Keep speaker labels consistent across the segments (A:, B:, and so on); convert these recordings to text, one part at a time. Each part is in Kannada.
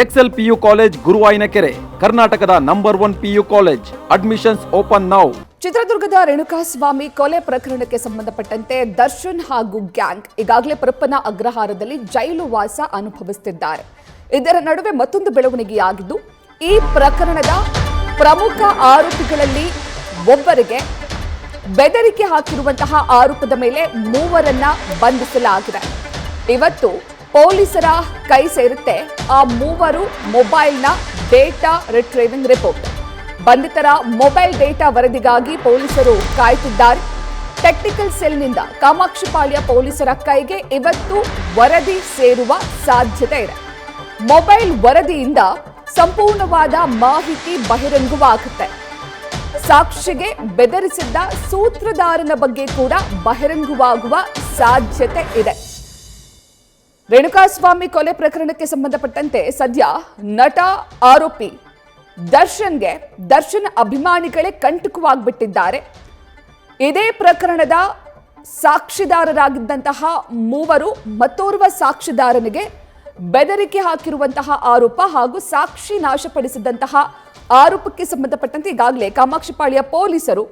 A: ಎಕ್ಸೆಲ್ ಪಿಯು ಕಾಲೇಜ್ ಗುರುವಾಯಿನಕೆರೆ, ಕರ್ನಾಟಕದ number 1 PU college. Admissions open now.
B: ಚಿತ್ರದುರ್ಗದ ರೇಣುಕಾಸ್ವಾಮಿ ಕೊಲೆ ಪ್ರಕರಣಕ್ಕೆ ಸಂಬಂಧಪಟ್ಟಂತೆ ದರ್ಶನ್ ಹಾಗೂ ಗ್ಯಾಂಗ್ ಈಗಾಗಲೇ ಪರಪ್ಪನ ಅಗ್ರಹಾರದಲ್ಲಿ ಜೈಲು ವಾಸ ಅನುಭವಿಸುತ್ತಿದ್ದಾರೆ. ಇದರ ನಡುವೆ ಮತ್ತೊಂದು ಬೆಳವಣಿಗೆಯಾಗಿದ್ದು, ಈ ಪ್ರಕರಣದ ಪ್ರಮುಖ ಆರೋಪಿಗಳಲ್ಲಿ ಒಬ್ಬರಿಗೆ ಬೆದರಿಕೆ ಹಾಕಿರುವಂತಹ ಆರೋಪದ ಮೇಲೆ ಮೂವರನ್ನ ಬಂಧಿಸಲಾಗಿದೆ. ಇವತ್ತು ಪೊಲೀಸರ ಕೈ ಸೇರುತ್ತೆ ಆ ಮೂವರು ಮೊಬೈಲ್ನ ಡೇಟಾ ರಿಟ್ರೀವಿಂಗ್ ರಿಪೋರ್ಟ್. ಬಂಧಿತರ ಮೊಬೈಲ್ ಡೇಟಾ ವರದಿಗಾಗಿ ಪೊಲೀಸರು ಕಾಯ್ತಿದ್ದಾರೆ. ಟೆಕ್ನಿಕಲ್ ಸೆಲ್ನಿಂದ ಕಾಮಾಕ್ಷಿಪಾಳ್ಯ ಪೊಲೀಸರ ಕೈಗೆ ಇವತ್ತು ವರದಿ ಸೇರುವ ಸಾಧ್ಯತೆ ಇದೆ. ಮೊಬೈಲ್ ವರದಿಯಿಂದ ಸಂಪೂರ್ಣವಾದ ಮಾಹಿತಿ ಬಹಿರಂಗವಾಗುತ್ತೆ. ಸಾಕ್ಷಿಗೆ ಬೆದರಿಸಿದ್ದ ಸೂತ್ರಧಾರನ ಬಗ್ಗೆ ಕೂಡ ಬಹಿರಂಗವಾಗುವ ಸಾಧ್ಯತೆ ಇದೆ. ರೇಣುಕಾಸ್ವಾಮಿ ಕೊಲೆ ಪ್ರಕರಣಕ್ಕೆ ಸಂಬಂಧಪಟ್ಟಂತೆ ಸದ್ಯ ನಟ ಆರೋಪಿ ದರ್ಶನ್ ಅಭಿಮಾನಿಗಳೇ ಕಂಟಕವಾಗಿಬಿಟ್ಟಿದ್ದಾರೆ. ಇದೇ ಪ್ರಕರಣದ ಸಾಕ್ಷಿದಾರರಾಗಿದ್ದಂತಹ ಮೂವರು ಮತ್ತೋರ್ವ ಸಾಕ್ಷಿದಾರನಿಗೆ ಬೆದರಿಕೆ ಹಾಕಿರುವಂತಹ ಆರೋಪ ಹಾಗೂ ಸಾಕ್ಷಿ ನಾಶಪಡಿಸಿದಂತಹ ಆರೋಪಕ್ಕೆ ಸಂಬಂಧಪಟ್ಟಂತೆ ಈಗಾಗಲೇ ಕಾಮಾಕ್ಷಿಪಾಳ್ಯ ಪೊಲೀಸರು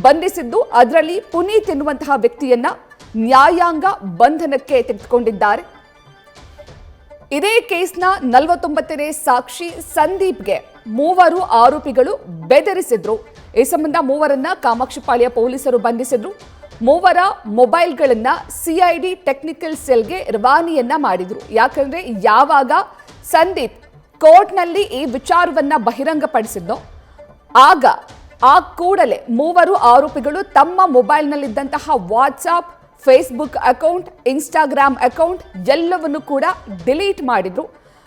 B: ಬಂಧಿಸಿದ್ದು, ಅದರಲ್ಲಿ ಪುನೀತ್ ಎನ್ನುವಂತಹ ವ್ಯಕ್ತಿಯನ್ನ ನ್ಯಾಯಾಂಗ ಬಂಧನಕ್ಕೆ ತೆಗೆದುಕೊಂಡಿದ್ದಾರೆ. ಇದೇ ಕೇಸ್ನ 49ನೇ ಸಾಕ್ಷಿ ಸಂದೀಪ್ಗೆ ಮೂವರು ಆರೋಪಿಗಳು ಬೆದರಿಸಿದ್ರು. ಈ ಸಂಬಂಧ ಮೂವರನ್ನ ಕಾಮಾಕ್ಷಿಪಾಳ್ಯ ಪೊಲೀಸರು ಬಂಧಿಸಿದ್ರು. ಮೂವರ ಮೊಬೈಲ್ಗಳನ್ನ ಸಿಐಡಿ ಟೆಕ್ನಿಕಲ್ ಸೆಲ್ಗೆ ರವಾನೆಯನ್ನ ಮಾಡಿದ್ರು. ಯಾಕಂದ್ರೆ ಯಾವಾಗ ಸಂದೀಪ್ ಕೋರ್ಟ್ನಲ್ಲಿ ಈ ವಿಚಾರವನ್ನ ಬಹಿರಂಗಪಡಿಸಿದ್ನೋ ಆಗ ಆ ಕೂಡಲೇ ಮೂವರು ಆರೋಪಿಗಳು ತಮ್ಮ ಮೊಬೈಲ್ನಲ್ಲಿದ್ದಂತಹ WhatsApp, Facebook account, Instagram account ಎಲ್ಲವನ್ನು ಕೂಡ ಡಿಲೀಟ್ ಮಾಡಿದ್ರು.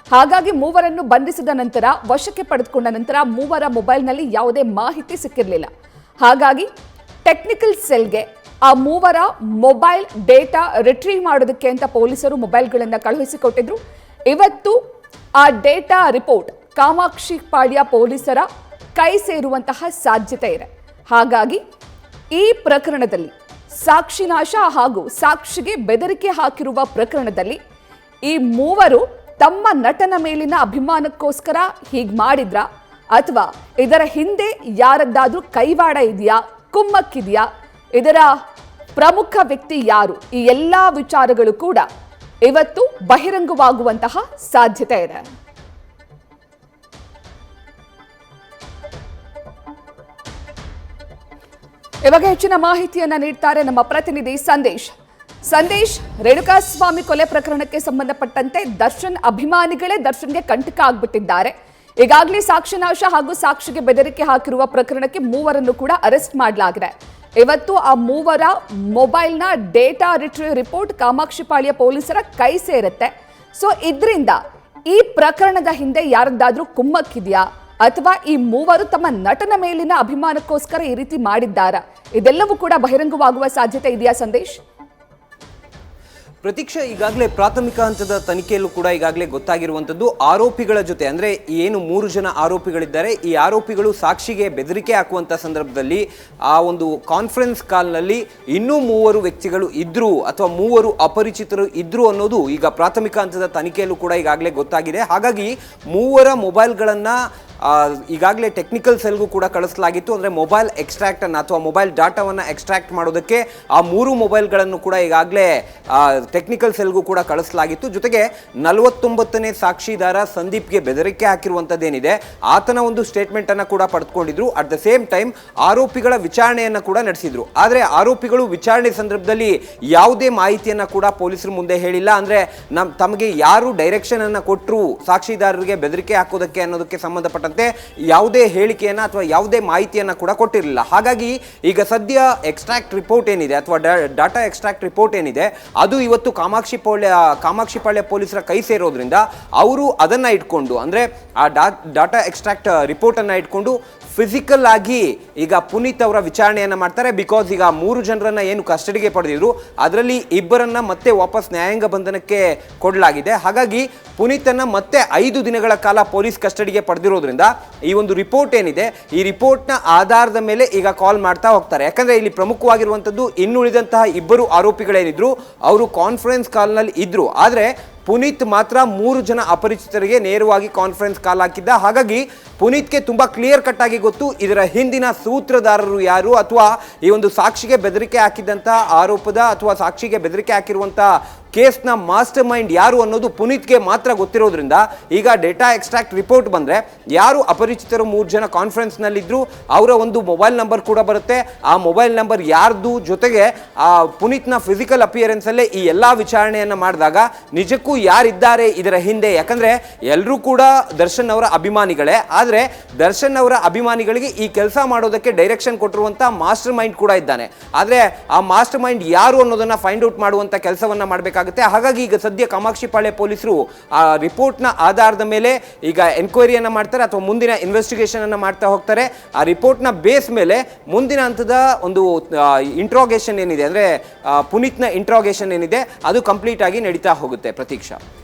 B: ಹಾಗಾಗಿ ಮೂವರನ್ನು ಬಂಧಿಸಿದ ನಂತರ, ವಶಕ್ಕೆ ಪಡೆದುಕೊಂಡ ನಂತರ ಮೂವರ ಮೊಬೈಲ್ನಲ್ಲಿ ಯಾವುದೇ ಮಾಹಿತಿ ಸಿಕ್ಕಿರಲಿಲ್ಲ. ಹಾಗಾಗಿ ಟೆಕ್ನಿಕಲ್ ಸೆಲ್ಗೆ ಆ ಮೂವರ ಮೊಬೈಲ್ ಡೇಟಾ ರಿಟ್ರೀವ್ ಮಾಡೋದಕ್ಕೆ ಅಂತ ಪೊಲೀಸರು ಮೊಬೈಲ್ಗಳನ್ನು ಕಳುಹಿಸಿಕೊಟ್ಟಿದ್ರು. ಇವತ್ತು ಆ ಡೇಟಾ ರಿಪೋರ್ಟ್ ಕಾಮಾಕ್ಷಿಪಾಳ್ಯ ಪೊಲೀಸರ ಕೈ ಸೇರುವಂತಹ ಸಾಧ್ಯತೆ ಇದೆ. ಹಾಗಾಗಿ ಈ ಪ್ರಕರಣದಲ್ಲಿ ಸಾಕ್ಷಿನಾಶ ಹಾಗೂ ಸಾಕ್ಷಿಗೆ ಬೆದರಿಕೆ ಹಾಕಿರುವ ಪ್ರಕರಣದಲ್ಲಿ ಈ ಮೂವರು ತಮ್ಮ ನಟನ ಮೇಲಿನ ಅಭಿಮಾನಕ್ಕೋಸ್ಕರ ಹೀಗೆ ಮಾಡಿದ್ರ ಅಥವಾ ಇದರ ಹಿಂದೆ ಯಾರದ್ದಾದ್ರೂ ಕೈವಾಡ ಇದೆಯಾ, ಕುಮ್ಮಕ್ಕಿದೆಯಾ, ಇದರ ಪ್ರಮುಖ ವ್ಯಕ್ತಿ ಯಾರು, ಈ ಎಲ್ಲ ವಿಚಾರಗಳು ಕೂಡ ಇವತ್ತು ಬಹಿರಂಗವಾಗುವಂತಹ ಸಾಧ್ಯತೆ ಇದೆ. ಇವಾಗ ಹೆಚ್ಚಿನ ಮಾಹಿತಿಯನ್ನ ನೀಡ್ತಾರೆ ನಮ್ಮ ಪ್ರತಿನಿಧಿ ಸಂದೇಶ್. ರೇಣುಕಾಸ್ವಾಮಿ ಕೊಲೆ ಪ್ರಕರಣಕ್ಕೆ ಸಂಬಂಧಪಟ್ಟಂತೆ ದರ್ಶನ್ ಅಭಿಮಾನಿಗಳೇ ದರ್ಶನ್ಗೆ ಕಂಟಕ ಆಗ್ಬಿಟ್ಟಿದ್ದಾರೆ. ಈಗಾಗಲೇ ಸಾಕ್ಷಿನಾಶ ಹಾಗೂ ಸಾಕ್ಷಿಗೆ ಬೆದರಿಕೆ ಹಾಕಿರುವ ಪ್ರಕರಣಕ್ಕೆ ಮೂವರನ್ನು ಕೂಡ ಅರೆಸ್ಟ್ ಮಾಡಲಾಗಿದೆ. ಇವತ್ತು ಆ ಮೂವರ ಮೊಬೈಲ್ನ ಡೇಟಾ ರಿಟ್ರೀವ್ ರಿಪೋರ್ಟ್ ಕಾಮಾಕ್ಷಿಪಾಳ್ಯ ಪೊಲೀಸರ ಕೈ ಸೇರುತ್ತೆ. ಸೊ ಇದರಿಂದ ಈ ಪ್ರಕರಣದ ಹಿಂದೆ ಯಾರದ್ದಾದ್ರೂ ಕುಮ್ಮಕ್ಕಿದೆಯಾ ಅಥವಾ ಈ ಮೂವರು ತಮ್ಮ ನಟನ ಮೇಲಿನ ಅಭಿಮಾನಕ್ಕೋಸ್ಕರ ಈ ರೀತಿ ಮಾಡಿದ್ದಾರಾ, ಇದೆಲ್ಲವೂ ಕೂಡ ಬಹಿರಂಗವಾಗುವ ಸಾಧ್ಯತೆ ಇದೆಯಾ ಸಂದೇಶ್?
C: ಪ್ರತೀಕ್ಷಾ, ಈಗಾಗಲೇ ಪ್ರಾಥಮಿಕ ಹಂತದ ತನಿಖೆಯಲ್ಲೂ ಕೂಡ ಈಗಾಗಲೇ ಗೊತ್ತಾಗಿರುವಂಥದ್ದು, ಆರೋಪಿಗಳ ಜೊತೆ ಅಂದರೆ ಏನು 3 ಜನ ಆರೋಪಿಗಳಿದ್ದಾರೆ, ಈ ಆರೋಪಿಗಳು ಸಾಕ್ಷಿಗೆ ಬೆದರಿಕೆ ಹಾಕುವಂಥ ಸಂದರ್ಭದಲ್ಲಿ ಆ ಒಂದು ಕಾನ್ಫರೆನ್ಸ್ ಕಾಲ್ನಲ್ಲಿ ಇನ್ನೂ 3 ವ್ಯಕ್ತಿಗಳು ಇದ್ರು ಅಥವಾ 3 ಅಪರಿಚಿತರು ಇದ್ರು ಅನ್ನೋದು ಈಗ ಪ್ರಾಥಮಿಕ ಹಂತದ ತನಿಖೆಯಲ್ಲೂ ಕೂಡ ಈಗಾಗಲೇ ಗೊತ್ತಾಗಿದೆ. ಹಾಗಾಗಿ 3 ಮೊಬೈಲ್ಗಳನ್ನು ಈಗಾಗಲೇ ಟೆಕ್ನಿಕಲ್ ಸೆಲ್ಗೂ ಕೂಡ ಕಳಿಸಲಾಗಿತ್ತು. ಅಂದರೆ ಮೊಬೈಲ್ ಎಕ್ಸ್ಟ್ರಾಕ್ಟನ್ನು ಅಥವಾ ಮೊಬೈಲ್ ಡಾಟಾವನ್ನು ಎಕ್ಸ್ಟ್ರಾಕ್ಟ್ ಮಾಡೋದಕ್ಕೆ ಆ 3 ಮೊಬೈಲ್ಗಳನ್ನು ಕೂಡ ಈಗಾಗಲೇ ಟೆಕ್ನಿಕಲ್ ಸೆಲ್ಗೂ ಕೂಡ ಕಳಿಸಲಾಗಿತ್ತು. ಜೊತೆಗೆ 49ನೇ ಸಾಕ್ಷಿದಾರ ಸಂದೀಪ್ಗೆ ಬೆದರಿಕೆ ಹಾಕಿರುವಂಥದ್ದೇನಿದೆ, ಆತನ ಒಂದು ಸ್ಟೇಟ್ಮೆಂಟನ್ನು ಕೂಡ ಪಡೆದುಕೊಂಡಿದ್ರು. ಅಟ್ ದ ಸೇಮ್ ಟೈಮ್ ಆರೋಪಿಗಳ ವಿಚಾರಣೆಯನ್ನು ಕೂಡ ನಡೆಸಿದ್ರು. ಆದರೆ ಆರೋಪಿಗಳು ವಿಚಾರಣೆ ಸಂದರ್ಭದಲ್ಲಿ ಯಾವುದೇ ಮಾಹಿತಿಯನ್ನು ಕೂಡ ಪೊಲೀಸರ ಮುಂದೆ ಹೇಳಿಲ್ಲ. ಅಂದರೆ ತಮಗೆ ಯಾರು ಡೈರೆಕ್ಷನ್ ಅನ್ನು ಕೊಟ್ಟರು ಸಾಕ್ಷಿದಾರರಿಗೆ ಬೆದರಿಕೆ ಹಾಕೋದಕ್ಕೆ ಅನ್ನೋದಕ್ಕೆ ಸಂಬಂಧಪಟ್ಟ ಯಾವುದೇ ಹೇಳಿಕೆಯನ್ನ ಅಥವಾ ಯಾವುದೇ ಮಾಹಿತಿಯನ್ನ ಕೂಡ ಕೊಟ್ಟಿರಲಿಲ್ಲ. ಹಾಗಾಗಿ ಈಗ ಸದ್ಯ ಎಕ್ಸ್ಟ್ರಾಕ್ಟ್ ರಿಪೋರ್ಟ್ ಏನಿದೆ ಅಥವಾ ಡಾಟಾ ಎಕ್ಸ್ಟ್ರಾಕ್ಟ್ ರಿಪೋರ್ಟ್ ಏನಿದೆ ಅದು ಇವತ್ತು ಕಾಮಾಕ್ಷಿಪಾಳ್ಯ ಪೊಲೀಸರ ಕೈ ಸೇರೋದ್ರಿಂದ ಅವರು ಅದನ್ನ ಇಟ್ಕೊಂಡು, ಅಂದ್ರೆ ಆ ಡಾಟಾ ಎಕ್ಸ್ಟ್ರಾಕ್ಟ್ ರಿಪೋರ್ಟ್ ಅನ್ನ ಇಟ್ಕೊಂಡು ಫಿಸಿಕಲ್ ಆಗಿ ಈಗ ಪುನೀತ್ ಅವರ ವಿಚಾರಣೆಯನ್ನ ಮಾಡ್ತಾರೆ. ಬಿಕಾಸ್ ಈಗ 3 ಜನರನ್ನ ಏನು ಕಸ್ಟಡಿಗೆ ಪಡೆದಿದ್ರು ಅದರಲ್ಲಿ ಇಬ್ಬರನ್ನ ಮತ್ತೆ ವಾಪಸ್ ನ್ಯಾಯಾಂಗ ಬಂಧನಕ್ಕೆ ಕೊಡಲಾಗಿದೆ. ಹಾಗಾಗಿ ಪುನೀತನ್ನ ಮತ್ತೆ 5 ದಿನಗಳ ಕಾಲ ಪೊಲೀಸ್ ಕಸ್ಟಡಿಗೆ ಪಡೆದಿರೋದ್ರಿಂದ ಆಗಿರೋದ್ರಿಂದ ಈ ಒಂದು ರಿಪೋರ್ಟ್ ಏನಿದೆ ಈ ರಿಪೋರ್ಟ್ನ ಆಧಾರದ ಮೇಲೆ ಈಗ ಕಾಲ್ ಮಾಡ್ತಾ ಹೋಗ್ತಾರೆ. ಯಾಕಂದ್ರೆ ಇಲ್ಲಿ ಪ್ರಮುಖವಾಗಿರುವಂಥದ್ದು ಇನ್ನುಳಿದಂತಹ ಇಬ್ಬರು ಆರೋಪಿಗಳೇನಿದ್ರು ಅವರು ಕಾನ್ಫರೆನ್ಸ್ ಕಾಲ್ನಲ್ಲಿ ಇದ್ರು. ಆದರೆ ಪುನೀತ್ ಮಾತ್ರ 3 ಜನ ಅಪರಿಚಿತರಿಗೆ ನೇರವಾಗಿ ಕಾನ್ಫರೆನ್ಸ್ ಕಾಲ್ ಹಾಕಿದ್ದ. ಹಾಗಾಗಿ ಪುನೀತ್ಗೆ ತುಂಬಾ ಕ್ಲಿಯರ್ ಕಟ್ ಆಗಿ ಗೊತ್ತು ಇದರ ಹಿಂದಿನ ಸೂತ್ರಧಾರರು ಯಾರು, ಅಥವಾ ಈ ಒಂದು ಸಾಕ್ಷಿಗೆ ಬೆದರಿಕೆ ಹಾಕಿದಂತ ಆರೋಪದ ಅಥವಾ ಸಾಕ್ಷಿಗೆ ಬೆದರಿಕೆ ಹಾಕಿರುವಂತ ಕೇಸ್ನ ಮಾಸ್ಟರ್ ಮೈಂಡ್ ಯಾರು ಅನ್ನೋದು ಪುನೀತ್ಗೆ ಮಾತ್ರ ಗೊತ್ತಿರೋದ್ರಿಂದ ಈಗ ಡೇಟಾ ಎಕ್ಸ್ಟ್ರಾಕ್ಟ್ ರಿಪೋರ್ಟ್ ಬಂದ್ರೆ ಯಾರು ಅಪರಿಚಿತರು 3 ಜನ ಕಾನ್ಫರೆನ್ಸ್ ನಲ್ಲಿದ್ರು ಅವರ ಒಂದು ಮೊಬೈಲ್ ನಂಬರ್ ಕೂಡ ಬರುತ್ತೆ. ಆ ಮೊಬೈಲ್ ನಂಬರ್ ಯಾರ್ದು, ಜೊತೆಗೆ ಆ ಪುನೀತ್ನ ಫಿಸಿಕಲ್ ಅಪಿಯರೆನ್ಸ್ ಅಲ್ಲೇ ಈ ಎಲ್ಲಾ ವಿಚಾರಣೆಯನ್ನ ಮಾಡಿದಾಗ ನಿಜಕ್ಕೂ ಯಾರಿದ್ದಾರೆ ಇದರ ಹಿಂದೆ. ಯಾಕಂದ್ರೆ ಎಲ್ಲರೂ ಕೂಡ ದರ್ಶನ್ ಅವರ ಅಭಿಮಾನಿಗಳೇ, ಆದ್ರೆ ದರ್ಶನ್ ಅವರ ಅಭಿಮಾನಿಗಳಿಗೆ ಈ ಕೆಲಸ ಮಾಡೋದಕ್ಕೆ ಡೈರೆಕ್ಷನ್ ಕೊಟ್ಟಿರುವಂತ ಮಾಸ್ಟರ್ ಮೈಂಡ್ ಕೂಡ ಇದ್ದಾನೆ. ಆದ್ರೆ ಆ ಮಾಸ್ಟರ್ ಮೈಂಡ್ ಯಾರು ಅನ್ನೋದನ್ನ ಫೈಂಡ್ ಔಟ್ ಮಾಡುವಂತ ಕೆಲಸವನ್ನ ಮಾಡಬೇಕಾಗುತ್ತೆ. ಹಾಗಾಗಿ ಈಗ ಸದ್ಯ ಕಾಮಾಕ್ಷಿಪಾಳ್ಯ ಪೊಲೀಸರು ಆ ರಿಪೋರ್ಟ್ನ ಆಧಾರದ ಮೇಲೆ ಈಗ ಎನ್ಕ್ವೈರಿಯನ್ನ ಮಾಡ್ತಾರೆ ಅಥವಾ ಮುಂದಿನ ಇನ್ವೆಸ್ಟಿಗೇಷನ್ ಅನ್ನ ಮಾಡ್ತಾ ಹೋಗ್ತಾರೆ. ಆ ರಿಪೋರ್ಟ್ನ ಬೇಸ್ ಮೇಲೆ ಮುಂದಿನ ಹಂತದ ಒಂದು ಇಂಟ್ರೋಗೇಷನ್ ಏನಿದೆ ಅಂದ್ರೆ ಪುನೀತ್ನ ಇಂಟ್ರೋಗೇಷನ್ ಏನಿದೆ ಅದು ಕಂಪ್ಲೀಟ್ ಆಗಿ ನಡೀತಾ ಹೋಗುತ್ತೆ. ಪ್ರತೀಕ್ಷಾ,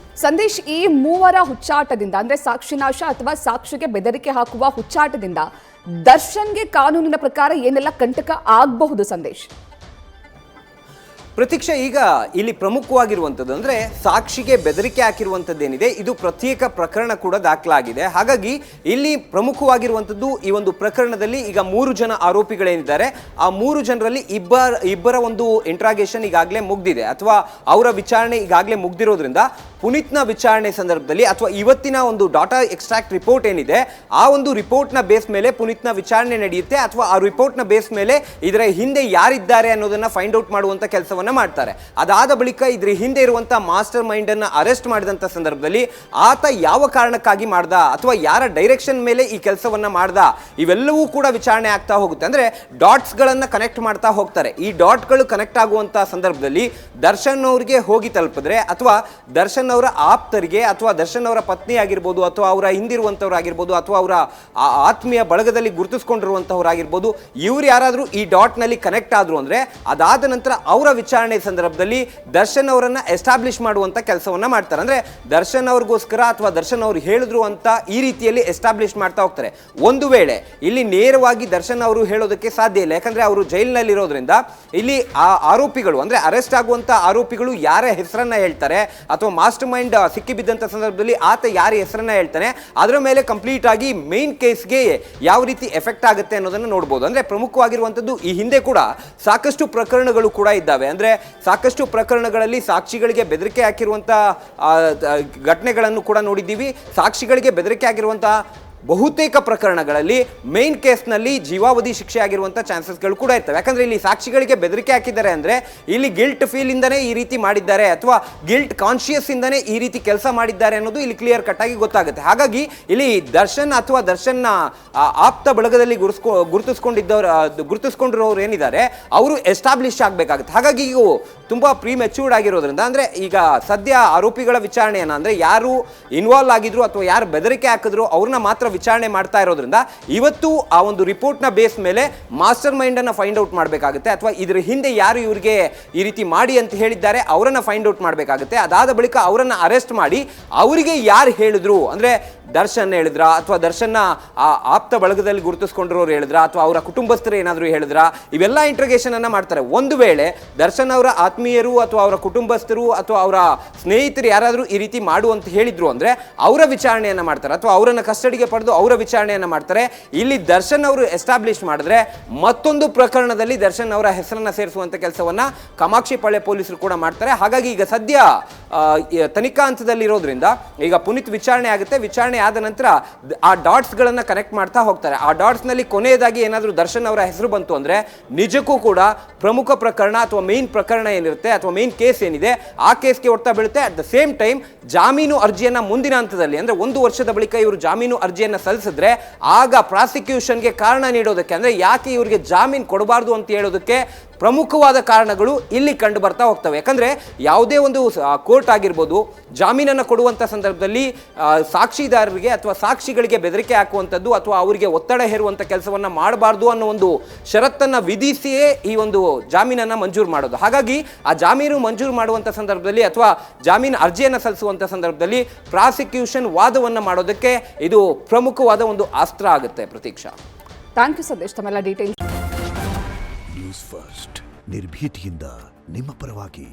B: ಸಂದೇಶ್, ಈ ಮೂವರ ಹುಚ್ಚಾಟದಿಂದ ಅಂದ್ರೆ ಸಾಕ್ಷಿನಾಶ ಅಥವಾ ಸಾಕ್ಷಿಗೆ ಬೆದರಿಕೆ ಹಾಕುವ ಹುಚ್ಚಾಟದಿಂದ ದರ್ಶನ್ಗೆ ಕಾನೂನಿನ ಪ್ರಕಾರ ಏನೆಲ್ಲ ಕಂಟಕ ಆಗಬಹುದು ಸಂದೇಶ್?
C: ಪ್ರತೀಕ್ಷಾ, ಈಗ ಇಲ್ಲಿ ಪ್ರಮುಖವಾಗಿರುವಂಥದ್ದು ಅಂದ್ರೆ ಸಾಕ್ಷಿಗೆ ಬೆದರಿಕೆ ಹಾಕಿರುವಂಥದ್ದೇನಿದೆ ಇದು ಪ್ರತ್ಯೇಕ ಪ್ರಕರಣ ಕೂಡ ದಾಖಲಾಗಿದೆ. ಹಾಗಾಗಿ ಇಲ್ಲಿ ಪ್ರಮುಖವಾಗಿರುವಂಥದ್ದು ಈ ಒಂದು ಪ್ರಕರಣದಲ್ಲಿ ಈಗ 3 ಜನ ಆರೋಪಿಗಳೇನಿದ್ದಾರೆ ಆ 3 ಜನರಲ್ಲಿ ಇಬ್ಬರ ಒಂದು ಇಂಟ್ರಾಗೇಷನ್ ಈಗಾಗಲೇ ಮುಗ್ದಿದೆ ಅಥವಾ ಅವರ ವಿಚಾರಣೆ ಈಗಾಗಲೇ ಮುಗ್ದಿರೋದ್ರಿಂದ ಪುನೀತ್ನ ವಿಚಾರಣೆ ಸಂದರ್ಭದಲ್ಲಿ ಅಥವಾ ಇವತ್ತಿನ ಒಂದು ಡಾಟಾ ಎಕ್ಸ್ಟ್ರಾಕ್ಟ್ ರಿಪೋರ್ಟ್ ಏನಿದೆ ಆ ಒಂದು ರಿಪೋರ್ಟ್ನ ಬೇಸ್ ಮೇಲೆ ಪುನೀತ್ನ ವಿಚಾರಣೆ ನಡೆಯುತ್ತೆ ಅಥವಾ ಆ ರಿಪೋರ್ಟ್ನ ಬೇಸ್ ಮೇಲೆ ಇದರ ಹಿಂದೆ ಯಾರಿದ್ದಾರೆ ಅನ್ನೋದನ್ನ ಫೈಂಡ್ ಔಟ್ ಮಾಡುವಂತ ಕೆಲಸವನ್ನ ಮಾಡ್ತಾರೆ. ಅದಾದ ಬಳಿಕ ಇದ್ರ ಹಿಂದೆ ಇರುವಂತಹ ಮಾಸ್ಟರ್ ಮೈಂಡ್ ಅನ್ನ ಅರೆಸ್ಟ್ ಮಾಡಿದಂತ ಸಂದರ್ಭದಲ್ಲಿ ಆತ ಯಾವ ಕಾರಣಕ್ಕಾಗಿ ಮಾಡ್ದ ಅಥವಾ ಯಾರ ಡೈರೆಕ್ಷನ್ ಮೇಲೆ ಈ ಕೆಲಸವನ್ನ ಮಾಡ್ದ ಇವೆಲ್ಲವೂ ಕೂಡ ವಿಚಾರಣೆ ಆಗ್ತಾ ಹೋಗುತ್ತೆ. ಅಂದ್ರೆ ಡಾಟ್ಸ್ ಗಳನ್ನ ಕನೆಕ್ಟ್ ಮಾಡ್ತಾ ಹೋಗ್ತಾರೆ. ಈ ಡಾಟ್ ಗಳು ಕನೆಕ್ಟ್ ಆಗುವಂತ ಸಂದರ್ಭದಲ್ಲಿ ದರ್ಶನ್ ಅವರಿಗೆ ಹೋಗಿ ತಲುಪಿದ್ರೆ ಅಥವಾ ದರ್ಶನ್ ಅವರ ಆಪ್ತರಿಗೆ ಅಥವಾ ದರ್ಶನ್ ಅವರ ಪತ್ನಿ ಆಗಿರ್ಬೋದು ಅಥವಾ ಅವರ ಹಿಂದಿರುವಂತವರಾಗಿರ್ಬೋದು ಅಥವಾ ಅವರ ಆತ್ಮೀಯ ಬಳಗದಲ್ಲಿ ಗುರುತಿಸಿಕೊಂಡಿರುವಂತವರಾಗಿರ್ಬೋದು ಇವ್ರು ಯಾರಾದ್ರೂ ಈ ಡಾಟ್ ನಲ್ಲಿ ಕನೆಕ್ಟ್ ಆದ್ರು ಅಂದ್ರೆ ಅದಾದ ನಂತರ ಅವರ ವಿಚಾರಣೆ ಸಂದರ್ಭದಲ್ಲಿ ದರ್ಶನ್ ಅವರನ್ನ ಎಸ್ಟಾಬ್ಲಿಷ್ ಮಾಡುವಂತ ಕೆಲಸವನ್ನ ಮಾಡ್ತಾರೆ. ಅಂದ್ರೆ ದರ್ಶನ್ ಅವ್ರಿಗೋಸ್ಕರ ಅಥವಾ ದರ್ಶನ್ ಅವ್ರು ಹೇಳಿದ್ರು ಅಂತ ಈ ರೀತಿಯಲ್ಲಿ ಎಸ್ಟಾಬ್ಲಿಷ್ ಮಾಡ್ತಾ ಹೋಗ್ತಾರೆ. ಒಂದು ವೇಳೆ ಇಲ್ಲಿ ನೇರವಾಗಿ ದರ್ಶನ್ ಅವರು ಹೇಳೋದಕ್ಕೆ ಸಾಧ್ಯ ಇಲ್ಲ, ಯಾಕಂದ್ರೆ ಅವರು ಜೈಲಿನಲ್ಲಿ ಇರೋದ್ರಿಂದ ಇಲ್ಲಿ ಆ ಆರೋಪಿಗಳು ಅಂದ್ರೆ ಅರೆಸ್ಟ್ ಆಗುವಂತ ಆರೋಪಿಗಳು ಯಾರ ಹೆಸರನ್ನ ಹೇಳ್ತಾರೆ ಅಥವಾ ಮಾಸ್ಟರ್ ಮೈಂಡ್ ಸಿಕ್ಕಿ ಬಿದ್ದಂತ ಸಂದರ್ಭದಲ್ಲಿ ಆತ ಯಾರ ಹೆಸರನ್ನ ಹೇಳ್ತಾನೆ ಅದರ ಮೇಲೆ ಕಂಪ್ಲೀಟ್ ಆಗಿ ಮೇನ್ ಕೇಸ್ಗೆ ಯಾವ ರೀತಿ ಎಫೆಕ್ಟ್ ಆಗುತ್ತೆ ಅನ್ನೋದನ್ನ ನೋಡಬಹುದು. ಅಂದ್ರೆ ಪ್ರಮುಖವಾಗಿರುವಂತದ್ದು ಈ ಹಿಂದೆ ಕೂಡ ಸಾಕಷ್ಟು ಪ್ರಕರಣಗಳು ಕೂಡ ಇದ್ದಾವೆ. ಅಂದ್ರೆ ಸಾಕಷ್ಟು ಪ್ರಕರಣಗಳಲ್ಲಿ ಸಾಕ್ಷಿಗಳಿಗೆ ಬೆದರಿಕೆ ಹಾಕಿರುವಂತ ಘಟನೆಗಳನ್ನು ಕೂಡ ನೋಡಿದ್ದೀವಿ. ಸಾಕ್ಷಿಗಳಿಗೆ ಬೆದರಿಕೆ ಆಗಿರುವಂತಹ ಬಹುತೇಕ ಪ್ರಕರಣಗಳಲ್ಲಿ ಮೇನ್ ಕೇಸ್ನಲ್ಲಿ ಜೀವಾವಧಿ ಶಿಕ್ಷೆ ಆಗಿರುವಂಥ ಚಾನ್ಸಸ್ಗಳು ಕೂಡ ಇರ್ತವೆ. ಯಾಕಂದ್ರೆ ಇಲ್ಲಿ ಸಾಕ್ಷಿಗಳಿಗೆ ಬೆದರಿಕೆ ಹಾಕಿದ್ದಾರೆ ಅಂದ್ರೆ ಇಲ್ಲಿ ಗಿಲ್ಟ್ ಫೀಲ್ ಇಂದನೇ ಈ ರೀತಿ ಮಾಡಿದ್ದಾರೆ ಅಥವಾ ಗಿಲ್ಟ್ ಕಾನ್ಶಿಯಸ್ ಇಂದನೇ ಈ ರೀತಿ ಕೆಲಸ ಮಾಡಿದ್ದಾರೆ ಅನ್ನೋದು ಇಲ್ಲಿ ಕ್ಲಿಯರ್ ಕಟ್ ಆಗಿ ಗೊತ್ತಾಗುತ್ತೆ. ಹಾಗಾಗಿ ದರ್ಶನ್ ಅಥವಾ ದರ್ಶನ್ನ ಆಪ್ತ ಬಳಗದಲ್ಲಿ ಗುರುತಿಸ್ಕೊಂಡಿರೋರು ಏನಿದ್ದಾರೆ ಅವರು ಎಸ್ಟಾಬ್ಲಿಷ್ ಆಗಬೇಕಾಗುತ್ತೆ. ಹಾಗಾಗಿ ಈಗ ತುಂಬಾ ಪ್ರೀಮೆಚ್ಯೂರ್ಡ್ ಆಗಿರೋದ್ರಿಂದ ಅಂದ್ರೆ ಈಗ ಸದ್ಯ ಆರೋಪಿಗಳ ವಿಚಾರಣೆಯನ್ನ ಅಂದ್ರೆ ಯಾರು ಇನ್ವಾಲ್ವ್ ಆಗಿದ್ರು ಅಥವಾ ಯಾರು ಬೆದರಿಕೆ ಹಾಕಿದ್ರು ಅವ್ರನ್ನ ಮಾತ್ರ ವಿಚಾರಣೆ ಮಾಡ್ತಾ ಇರೋದ್ರಿಂದ ಇವತ್ತು ಆ ಒಂದು ರಿಪೋರ್ಟ್ ನ ಬೇಸ್ ಮೇಲೆ ಮಾಸ್ಟರ್ ಮೈಂಡ್ ಅನ್ನ ಫೈಂಡ್ ಔಟ್ ಮಾಡಬೇಕಾಗುತ್ತೆ ಅಥವಾ ಇದ್ರ ಹಿಂದೆ ಯಾರು ಇವರಿಗೆ ಈ ರೀತಿ ಮಾಡಿ ಅಂತ ಹೇಳಿದ್ದಾರೆ ಅವರನ್ನ ಫೈಂಡ್ ಔಟ್ ಮಾಡಬೇಕಾಗುತ್ತೆ. ಅದಾದ ಬಳಿಕ ಅವರನ್ನ ಅರೆಸ್ಟ್ ಮಾಡಿ ಅವರಿಗೆ ಯಾರು ಹೇಳಿದ್ರು ಅಂದ್ರೆ ದರ್ಶನ್ ಹೇಳಿದ್ರ ಅಥವಾ ದರ್ಶನ್ನ ಆಪ್ತ ಬಳಗದಲ್ಲಿ ಗುರುತಿಸ್ಕೊಂಡಿರೋರು ಹೇಳಿದ್ರ ಅಥವಾ ಅವರ ಕುಟುಂಬಸ್ಥರು ಏನಾದರೂ ಹೇಳಿದ್ರ ಇವೆಲ್ಲ ಇಂಟ್ರೋಗೇಷನ್ ಅನ್ನ ಮಾಡ್ತಾರೆ. ಒಂದು ವೇಳೆ ದರ್ಶನ್ ಅವರ ಆತ್ಮೀಯರು ಅಥವಾ ಅವರ ಕುಟುಂಬಸ್ಥರು ಅಥವಾ ಅವರ ಸ್ನೇಹಿತರು ಯಾರಾದರೂ ಈ ರೀತಿ ಮಾಡು ಅಂತ ಹೇಳಿದ್ರು ಅಂದ್ರೆ ಅವರ ವಿಚಾರಣೆಯನ್ನ ಮಾಡ್ತಾರೆ ಅಥವಾ ಅವರನ್ನ ಕಸ್ಟಡಿಗೆ ಪಡೆದು ಅವರ ವಿಚಾರಣೆಯನ್ನ ಮಾಡ್ತಾರೆ. ಇಲ್ಲಿ ದರ್ಶನ್ ಅವರು ಎಸ್ಟಾಬ್ಲಿಷ್ ಮಾಡಿದ್ರೆ ಮತ್ತೊಂದು ಪ್ರಕರಣದಲ್ಲಿ ದರ್ಶನ್ ಅವರ ಹೆಸರನ್ನ ಸೇರಿಸುವಂತ ಕೆಲಸವನ್ನ ಕಾಮಾಕ್ಷಿಪಾಳ್ಯ ಪೊಲೀಸರು ಕೂಡ ಮಾಡ್ತಾರೆ. ಹಾಗಾಗಿ ಈಗ ಸದ್ಯ ತನಿಖಾ ಹಂತದಲ್ಲಿ ಇರೋದ್ರಿಂದ ಈಗ ಪುನೀತ್ ವಿಚಾರಣೆ ಆಗುತ್ತೆ. ವಿಚಾರಣೆ ಆದ ನಂತರ ಆ ಡಾಟ್ಸ್ ಗಳನ್ನ ಕನೆಕ್ಟ್ ಮಾಡ್ತಾ ಹೋಗ್ತಾರೆ. ಆ ಡಾಟ್ಸ್ ನಲ್ಲಿ ಕೊನೆಯದಾಗಿ ಏನಾದರೂ ದರ್ಶನ್ ಅವರ ಹೆಸರು ಬಂತು ಅಂದ್ರೆ ನಿಜಕ್ಕೂ ಕೂಡ ಪ್ರಮುಖ ಪ್ರಕರಣ ಅಥವಾ ಮೇನ್ ಪ್ರಕರಣ ಏನಿರುತ್ತೆ ಅಥವಾ ಮೇನ್ ಕೇಸ್ ಏನಿದೆ ಆ ಕೇಸ್ಗೆ ಹೊಡ್ತಾ ಬೀಳುತ್ತೆ. ಅಟ್ ದ ಸೇಮ್ ಟೈಮ್ ಜಾಮೀನು ಅರ್ಜಿಯನ್ನ ಮುಂದಿನ ಹಂತದಲ್ಲಿ ಅಂದ್ರೆ 1 ವರ್ಷದ ಬಳಿಕ ಇವರು ಜಾಮೀನು ಅರ್ಜಿಯನ್ನ ಸಲ್ಲಿಸಿದ್ರೆ ಆಗ ಪ್ರಾಸಿಕ್ಯೂಷನ್ಗೆ ಕಾರಣ ನೀಡೋದಕ್ಕೆ ಅಂದ್ರೆ ಯಾಕೆ ಇವರಿಗೆ ಜಾಮೀನು ಕೊಡಬಾರ್ದು ಅಂತ ಹೇಳೋದಕ್ಕೆ ಪ್ರಮುಖವಾದ ಕಾರಣಗಳು ಇಲ್ಲಿ ಕಂಡು ಬರ್ತಾ ಹೋಗ್ತವೆ. ಯಾಕಂದರೆ ಯಾವುದೇ ಒಂದು ಕೋರ್ಟ್ ಆಗಿರ್ಬೋದು ಜಾಮೀನನ್ನು ಕೊಡುವಂಥ ಸಂದರ್ಭದಲ್ಲಿ ಸಾಕ್ಷಿದಾರರಿಗೆ ಅಥವಾ ಸಾಕ್ಷಿಗಳಿಗೆ ಬೆದರಿಕೆ ಹಾಕುವಂಥದ್ದು ಅಥವಾ ಅವರಿಗೆ ಒತ್ತಡ ಹೇರುವಂಥ ಕೆಲಸವನ್ನು ಮಾಡಬಾರ್ದು ಅನ್ನೋ ಒಂದು ಷರತ್ತನ್ನು ವಿಧಿಸಿಯೇ ಈ ಒಂದು ಜಾಮೀನನ್ನು ಮಂಜೂರು ಮಾಡೋದು. ಹಾಗಾಗಿ ಆ ಜಾಮೀನು ಮಂಜೂರು ಮಾಡುವಂಥ ಸಂದರ್ಭದಲ್ಲಿ ಅಥವಾ ಜಾಮೀನು ಅರ್ಜಿಯನ್ನು ಸಲ್ಲಿಸುವಂಥ ಸಂದರ್ಭದಲ್ಲಿ ಪ್ರಾಸಿಕ್ಯೂಷನ್ ವಾದವನ್ನು ಮಾಡೋದಕ್ಕೆ ಇದು ಪ್ರಮುಖವಾದ ಒಂದು ಅಸ್ತ್ರ ಆಗುತ್ತೆ. ಪ್ರತೀಕ್ಷಾ,
B: ಥ್ಯಾಂಕ್ ಯು ಸಂದೇಶ್, ತಮ್ಮೆಲ್ಲ ಡೀಟೇಲ್ಸ್.
D: ನ್ಯೂಸ್ ಫಸ್ಟ್ ನಿರ್ಭೀತಿಯಿಂದ ನಿಮ್ಮ ಪರವಾಗಿ.